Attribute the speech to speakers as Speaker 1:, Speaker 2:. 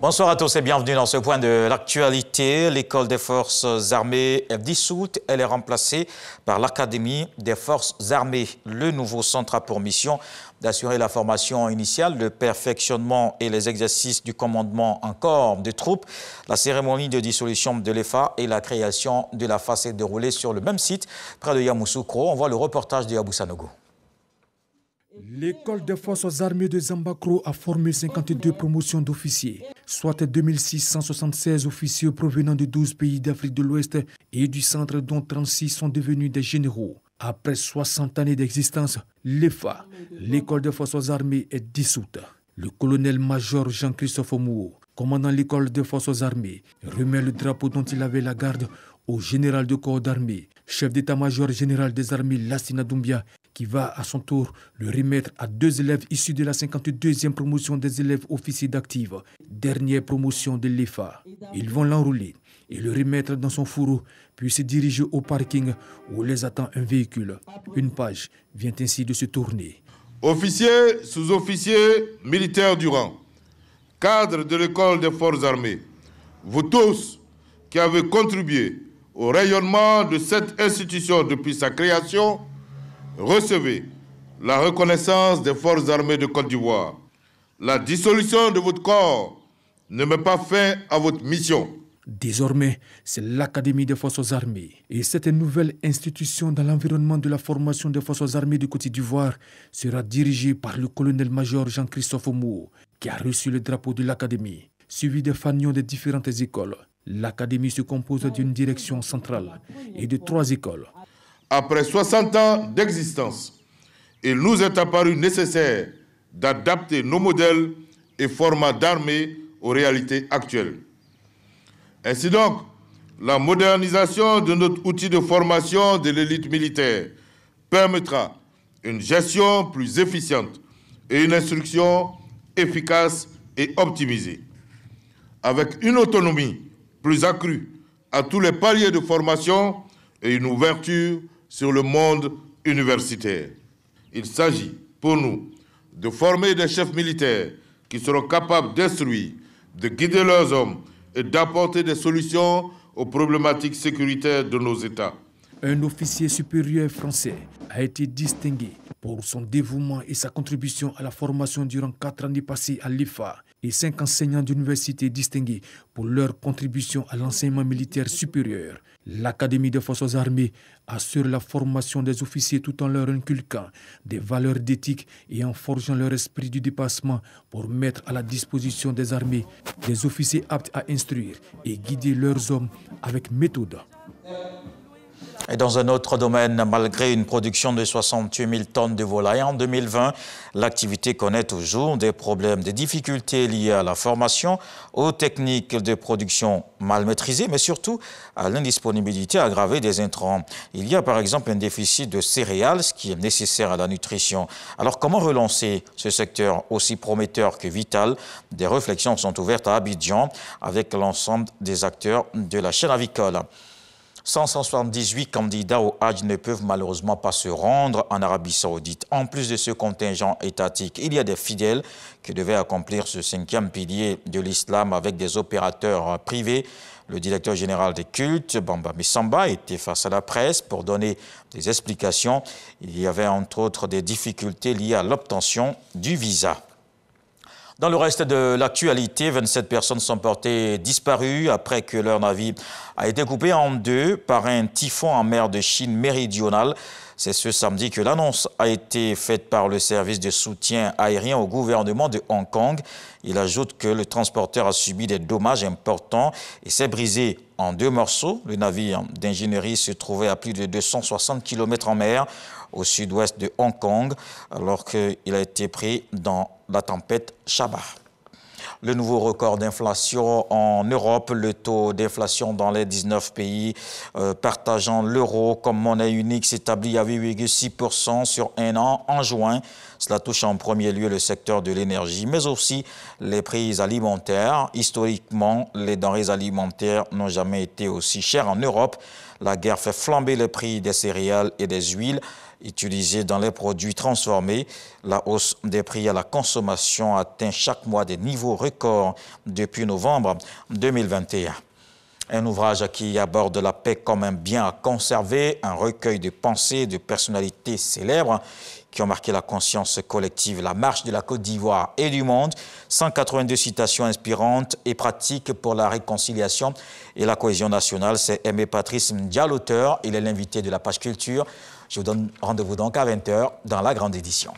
Speaker 1: Bonsoir à tous et bienvenue dans ce point de l'actualité. L'école des forces armées est dissoute. Elle est remplacée par l'Académie des forces armées. Le nouveau centre a pour mission d'assurer la formation initiale, le perfectionnement et les exercices du commandement en corps de troupes. La cérémonie de dissolution de l'EFA et la création de la FA s'est déroulée sur le même site, près de Yamoussoukro. On voit le reportage de Abou Sanogo.
Speaker 2: L'école des forces armées de Zambakro a formé 52 promotions d'officiers, soit 2676 officiers provenant de 12 pays d'Afrique de l'Ouest et du centre, dont 36 sont devenus des généraux. Après 60 années d'existence, l'EFA, l'école des forces armées, est dissoute. Le colonel-major Jean-Christophe Mouo, commandant l'école des forces armées, remet le drapeau dont il avait la garde au général de corps d'armée, chef d'état-major général des armées Lassina Doumbia, qui va à son tour le remettre à 2 élèves issus de la 52e promotion des élèves officiers d'active, dernière promotion de l'EFA. Ils vont l'enrouler et le remettre dans son fourreau, puis se diriger au parking où les attend un véhicule. Une page vient ainsi de se tourner.
Speaker 3: Officiers, sous-officiers, militaires du rang, cadres de l'école des forces armées, vous tous qui avez contribué au rayonnement de cette institution depuis sa création, recevez la reconnaissance des forces armées de Côte d'Ivoire. La dissolution de votre corps ne met pas fin à votre mission.
Speaker 2: Désormais, c'est l'Académie des forces armées. Et cette nouvelle institution dans l'environnement de la formation des forces armées de Côte d'Ivoire sera dirigée par le colonel-major Jean-Christophe Mouo, qui a reçu le drapeau de l'Académie, suivi des fanions des différentes écoles. L'Académie se compose d'une direction centrale et de 3 écoles.
Speaker 3: Après 60 ans d'existence, il nous est apparu nécessaire d'adapter nos modèles et formats d'armée aux réalités actuelles. Ainsi donc, la modernisation de notre outil de formation de l'élite militaire permettra une gestion plus efficiente et une instruction efficace et optimisée. Avec une autonomie plus accrue à tous les paliers de formation et une ouverture sur le monde universitaire. Il s'agit pour nous de former des chefs militaires qui seront capables d'instruire, de guider leurs hommes et d'apporter des solutions aux problématiques sécuritaires de nos États.
Speaker 2: Un officier supérieur français a été distingué pour son dévouement et sa contribution à la formation durant 4 années passées à l'EFA, et 5 enseignants d'université distingués pour leur contribution à l'enseignement militaire supérieur. L'Académie des forces armées assure la formation des officiers tout en leur inculquant des valeurs d'éthique et en forgeant leur esprit du dépassement pour mettre à la disposition des armées des officiers aptes à instruire et guider leurs hommes avec méthode.
Speaker 1: Et dans un autre domaine, malgré une production de 68 000 tonnes de volailles en 2020, l'activité connaît toujours des problèmes, des difficultés liées à la formation, aux techniques de production mal maîtrisées, mais surtout à l'indisponibilité aggravée des intrants. Il y a par exemple un déficit de céréales, ce qui est nécessaire à la nutrition. Alors comment relancer ce secteur aussi prometteur que vital? Des réflexions sont ouvertes à Abidjan avec l'ensemble des acteurs de la chaîne avicole. 178 candidats au Hajj ne peuvent malheureusement pas se rendre en Arabie Saoudite. En plus de ce contingent étatique, il y a des fidèles qui devaient accomplir ce 5e pilier de l'islam avec des opérateurs privés. Le directeur général des cultes, Bamba Missamba, était face à la presse pour donner des explications. Il y avait entre autres des difficultés liées à l'obtention du visa. Dans le reste de l'actualité, 27 personnes sont portées disparues après que leur navire a été coupé en 2 par un typhon en mer de Chine méridionale. C'est ce samedi que l'annonce a été faite par le service de soutien aérien au gouvernement de Hong Kong. Il ajoute que le transporteur a subi des dommages importants et s'est brisé en 2 morceaux. Le navire d'ingénierie se trouvait à plus de 260 km en mer au sud-ouest de Hong Kong alors qu'il a été pris dans la tempête Shaba. Le nouveau record d'inflation en Europe, le taux d'inflation dans les 19 pays partageant l'euro comme monnaie unique s'établit à 8,6% sur un an en juin. Cela touche en premier lieu le secteur de l'énergie, mais aussi les prix alimentaires. Historiquement, les denrées alimentaires n'ont jamais été aussi chères en Europe. La guerre fait flamber le prix des céréales et des huiles utilisées dans les produits transformés. La hausse des prix à la consommation atteint chaque mois des niveaux records depuis novembre 2021. Un ouvrage qui aborde la paix comme un bien à conserver, un recueil de pensées de personnalités célèbres qui ont marqué la conscience collective, la marche de la Côte d'Ivoire et du monde. 182 citations inspirantes et pratiques pour la réconciliation et la cohésion nationale. C'est Aimé Patrice M'Dia, l'auteur. Il est l'invité de la page culture. Je vous donne rendez-vous donc à 20h dans la grande édition.